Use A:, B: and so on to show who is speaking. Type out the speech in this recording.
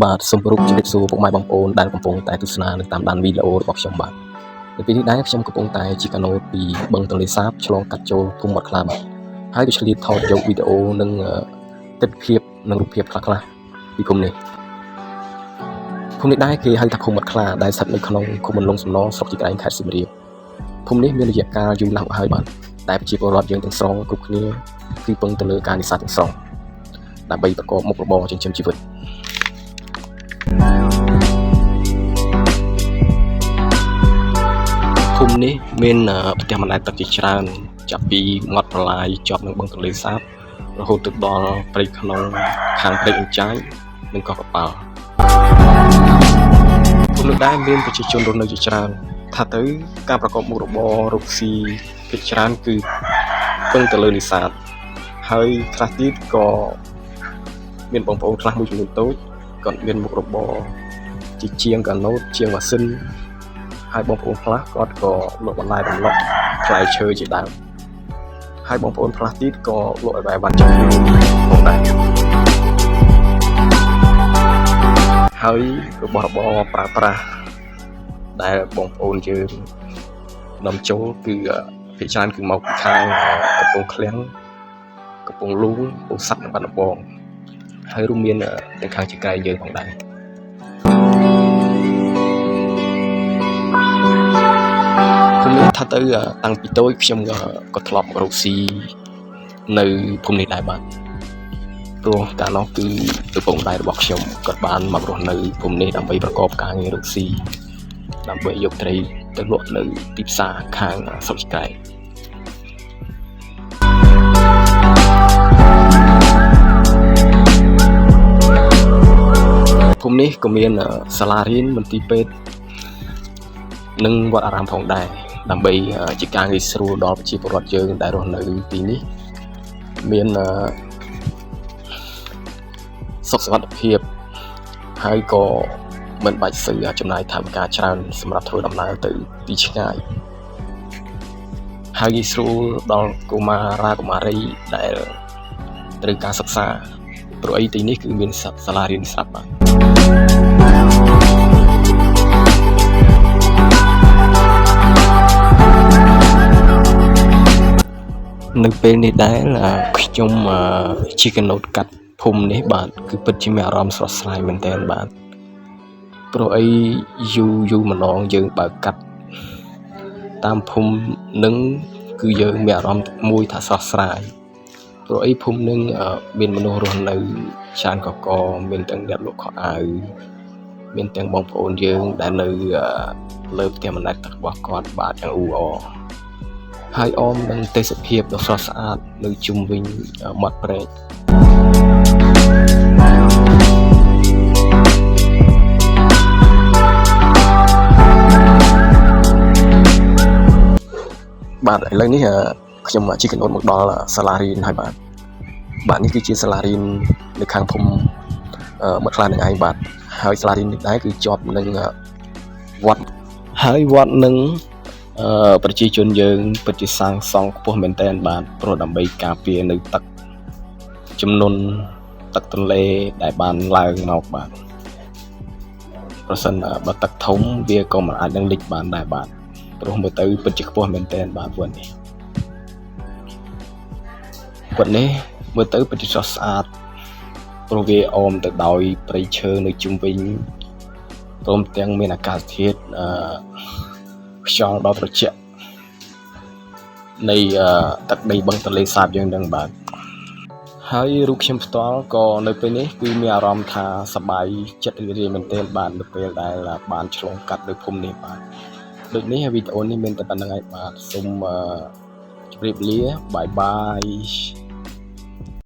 A: បាទសូមគោរពជំរាបសួរពុកម៉ែបងប្អូនដែលកំពុងតែទស្សនានិងតាមដានវីដេអូរបស់ខ្ញុំបាទនៅពេលនេះដែរខ្ញុំកំពុងតែជិះកាណូតពីបឹងទន្លេសាបឆ្លងកាត់ចូលភូមិមាត់ខ្លាបាទហើយក៏ឆ្លៀតថតយកវីដេអូនិងទិដ្ឋភាពនិងរូបភាពខ្លះៗពីភូមិនេះដែរគេហៅថាភូមិមាត់ខ្លាដែលស្ថិតនៅក្នុងឃុំបន្លុងសំណស្រុកជីក្រែងខេត្តសៀមរាបភូមិនេះមានរយៈកាលយូរណាស់មកហើយបាទតែប្រជាពលរដ្ឋយើងទាំងស្រុងគ្រប់គ្នាគឺពឹងទៅលើការនេសាទទាំងស្រុងដើម្បីប្រកបមុខរបរចិញ្ចឹមជីវិតភូមិនេះមានផ្ទះបណ្ដែតទឹកជាច្រើនចាប់ពីមាត់ប្រឡាយជាប់នឹងបឹងទន្លេសាបរហូតទៅដល់ព្រៃក្នុងខាងព្រៃអញ្ចាញនិងកោះកប៉ាល់ភូមិនេះដែរមានប្រជាជនរស់នៅជាច្រើនថាទៅការប្រកបមុខរបររកស៊ីភាគច្រើនគឺពឹងទៅលើនេសាទហើយខ្លះទៀតក៏មានបងប្អូនខ្លះមួយចំនួនតូចគាត់មានមុខរបរជាជាងកាណូតជាងម៉ាស៊ីនហើយបងប្អូនខ្លះគាត់ក៏លក់បន្លែដំណក់ផ្លែឈើជាដើមហើយបងប្អូនខ្លះទៀតក៏លក់ឲ្យបែបវ៉ាន់ចំនួនផងដែរហើយរបស់របរប្រើប្រាស់ដែលបងប្អូនយើងនាំចូលគឺភាគច្រើនគឺមកពីខាងកំពង់ឃ្លាំងកំពង់លូងពោធិ៍សាត់និងបាត់ដំបងហើយរួមមានទាំងខាងជាក្រែងយើងផងដែរថាទៅតាំងពីតូចខ្ញុំក៏ធ្លាប់រកស៊ីនៅភូមិនេះដែរបាទព្រោះកាលនោះគឺឪពុកម្ដាយរបស់ខ្ញុំគាត់បានមករស់នៅភូមិនេះដើម្បីប្រកបការងាររកស៊ីដើម្បីយកត្រីទៅលក់នៅទីផ្សារខាងស្រុកជីក្រែងភូមិនេះក៏មានសាលារៀនមន្ទីរពេទ្យនិងវត្តអារាមផងដែរដើម្បីជាការងាយស្រួលដល់ប្រជាពលរដ្ឋយើងដែលរស់នៅទីនេះមានសុខសុវត្ថិភាពហើយក៏មិនបាច់សូវចំណាយថវិកាច្រើនសម្រាប់ធ្វើដំណើរទៅទីឆ្ងាយហើយងាយស្រួលដល់កុមារាកុមារីដែលត្រូវការសិក្សាព្រោះអីទីនេះគឺមានសាលារៀនស្រាប់បាទនៅពេលនេះដែរខ្ញុំជិះកាណូតកាត់ភូមិនេះបាទគឺពិតជាមានអារម្មណ៍ស្រស់ស្រាយមែនទែនបាទព្រោះអីយូរម្ដងយើងបើកាត់តាមភូមិនឹងគឺយើងមានអារម្មណ៍មួយថាស្រស់ស្រាយព្រោះអីភូមិនឹងមានមនុស្សរស់នៅច្រើនកកមានទាំងអ្នកលក់ខោអាវមានទាំងបងប្អូនយើងដែលនៅលើផ្ទះបណ្ដែតទឹករបស់គាត់បាទយ៉ាងអ៊ូអរហើយអមនឹងទេសភាពដ៏ស្រស់ស្អាតនៅជុំវិញមាត់ព្រែកបាទឥឡូវនេះខ្ញុំជិះកាណូតមកដល់សាលារៀនហើយបាទនេះគឺជាសាលារៀននៅខាងភូមិមាត់ខ្លានឹងឯងបាទហើយសាលារៀននេះដែរគឺជាប់នឹងវត្តហើយវត្តនឹងប្រជាជនយើងពិតជាសាងសង់ខ្ពស់មែនទែនបាទព្រោះដើម្បីការពារនៅទឹកចំនួនទឹកទន្លេដែលបានឡើងមកបាទប្រសិនបើទឹកធំវាក៏មិនអាចនឹងលិចបានដែរបាទព្រោះមើលទៅពិតជាខ្ពស់មែនទែនបាទវត្តនេះមើលទៅពិតជាស្រស់ស្អាតព្រោះវាអមទៅដោយព្រៃឈើនៅជុំវិញព្រមទាំងមានអាកាសធាតុខ្យល់ដ៏ត្រជាក់នៃទឹកដីបឹងទន្លេសាបយើងនឹងបាទហើយរូបខ្ញុំផ្ទាល់ក៏នៅពេលនេះគឺមានអារម្មណ៍ថាសប្បាយចិត្តរីករាយមែនទែនបាទនៅពេលដែលបានឆ្លងកាត់នៅភូមិនេះបាទដូចនេះវីដេអូនេះមានតែប៉ុណ្្នឹងឯងបាទសូមជម្រាបលាបាយបាយ